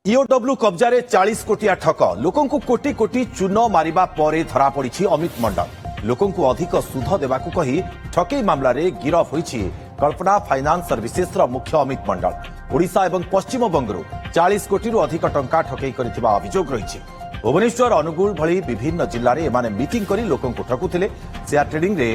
EOW कब्जा 40 कोटिया ठक लोकों कोटी कोटी चून मारिबा परे धरा पड़ी अमित मंडल लोकों अधिक सुध देवाकू कही ठकई मामला रे गिरफ होईछि कल्पना फाइनान्स सर्विसेस मुख्य अमित मंडल ओडिशा एवं पश्चिम बंगरू 40 कोटी अधिक टंका ठकई करथिबा अभियोग रहिछि। भुवनेश्वर अनुगुल भली विभिन्न जिल्ला रे एमाने मीटिंग करी लोकों ठकुथिले। शेयर ट्रेडिंग रे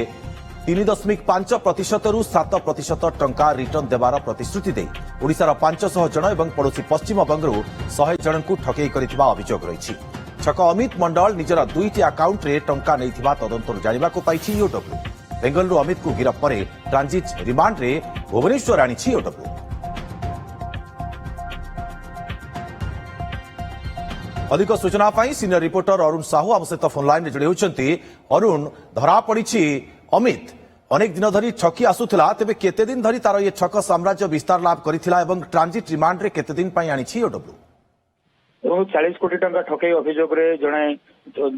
3.5% रु 7% टंका रिटर्न देवार प्रतिश्रुति दे ओडिशार 500 जन एवं पड़ोशी पश्चिम बंगरू 100 जन को ठकई करथिबा अभियोग रहिछि। छक अमित मंडल निजर दुईटी अकाउंट रे टंका नैथिबा तदंतर जानिबाको पाइछि ईओडब्ल्यू। बेंगलुरु अमित को गिरफ परे ट्रांजिट रिमांड रे भुवनेश्वर आनिछि ईओडब्ल्यू। अधिक सूचना पाई सीनियर रिपोर्टर अरुण साहू आम सहित फोन लाइन जोड़ी होती। अरुण, धरा पड़ी अमित अनेक दिन धरी ठकी आसुला तेबे केते दिन धरी तार ये ठक साम्राज्य विस्तार लाभ करथिला एवं ट्रांजिट रिमांड रे केते दिन पाई आनिछि ईओडब्ल्यू। 40 कोटी टंका ठकई अभियोग रे जणे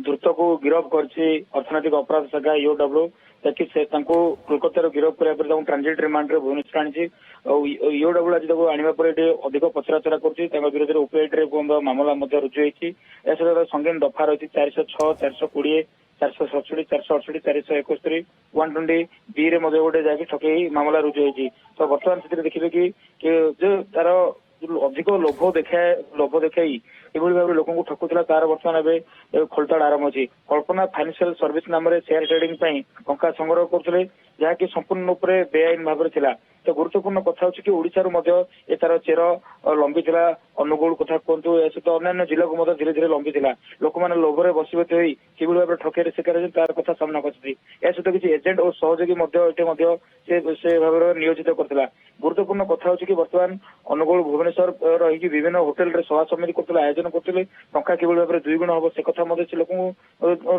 द्रुत को गिरफ करछि अर्थनैतिक अपराध शाखा ईओडब्ल्यू ताकि से तांको कोलकाता गिरफ करिया पर ट्रांजिट रिमांड रे भुवनेश्वर आनिछि। ईओडब्ल्यू आज ताको आनिबा पर अधिक पचराचरा करछि। तांको विरोध रे ओपीआईटी रे मामला मध्ये रुजु होईछि। एसर संगीन दफा रहिछि 406 420 467 468 471 120 बी रे मध्ये गोटे जाके ठकई मामला रुजु होईछि। तो वर्तमान स्थिति देखिबे कि जो तार अधिक लोभ देखाई एभली भाव लोक ठकुला तार बर्तमान ए खोलताड़ आरंभ होछि। कल्पना फाइनेंशियल सर्विस नाम शेयर ट्रेडिंग टंका संग्रह करते जहाँकि संपूर्ण रूप से बेआईन भाव में थिला। तो गुरुत्वपूर्ण कथा होछि कि ओडिशा रु मध्ये ए तार चेर लंबी थिला। अनुगुल कथा कहतु ए सहित अन्य जिला को मध्ये धीरे धीरे लंबी थिला। लोक माने लोभरे बसीबती होई किभली भाव ठकेर शिकार होछि तार कथा सामना करछि। ए सहित किछि एजेंट और सहयोगी मध्ये एटे मध्ये से भाव नियोजित करथिला। गुरुत्वपूर्ण कथा होछि कि वर्तमान अनुगुल भुवनेश्वर रही विभिन्न होटेल रे सभा समिति करथिला आयोजन करथिले टंका किभली भाव 2 गुण हो से कथा मध्ये से लोक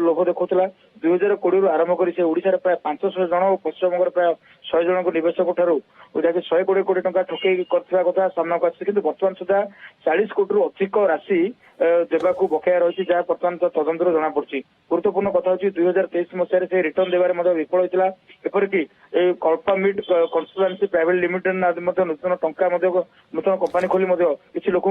लोभ देखौथिला। 2020 रु आरंभ करी से ओडिशा रे प्राय 500 जन और पश्चिम बंग प्राय 100 जन को निवेशक ठारू जहाँकि 120 कोटी टंका ठकई करथिबा कथा सामना आछि। किंतु वर्तमान सुधा 40 कोटी रु अधिक राशि देवाकू बकाया रही जहाँ बर्तमान तदंतर जना पड़ी। गुरुत्वपूर्ण कथा होछि 2023 मसीह से रिटर्न देवार विफल होता। एपरिकी कल्पामिट कंसल्टेंसी प्राइवेट लिमिटेड नूतन टंका नूतन कंपानी खोली किसी लोक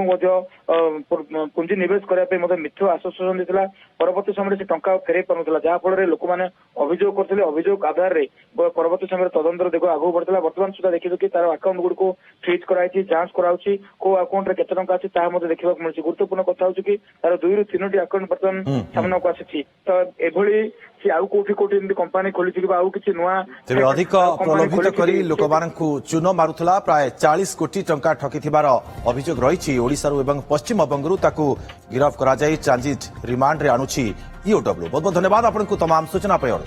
पुंजी निवेश करने मिथ्या आश्वासन देता। परवर्त समय से टंका फेरई पार्ला जहाँफल लोक मैंने अभियोग करते अभियोग आधार में परवर्त समय तदंतर दिग आगे बढ़ता। बर्तमान सुधा देखिए कि तार अकाउंट गुड़ को फ्रीज कराई जांच कराई को अकाउंट में केते टंका अच्छी देखा मिली। गुरुत्वपूर्ण कथा कि तार 2 ରୁ 3ଟି अकाउंट बर्तमान सामना को आसी। तो एभली सी आउ कोठी कोठी एमती कंपानी खोली आउ किछि नुआ तेबे अधिक प्रलोभित करी लोकमानंकु चून मारुथला प्राय 40 कोटी टंका ठकिथिबार अभियोग रहिछि। ओडिसा एवं पश्चिम बंगरू ताकू गिरफ करा जाई ट्रांजिट रिमांड रे आनुछि ईओडब्ल्यू। बहुत बहुत धन्यवाद आपनकु तमाम सूचना पय।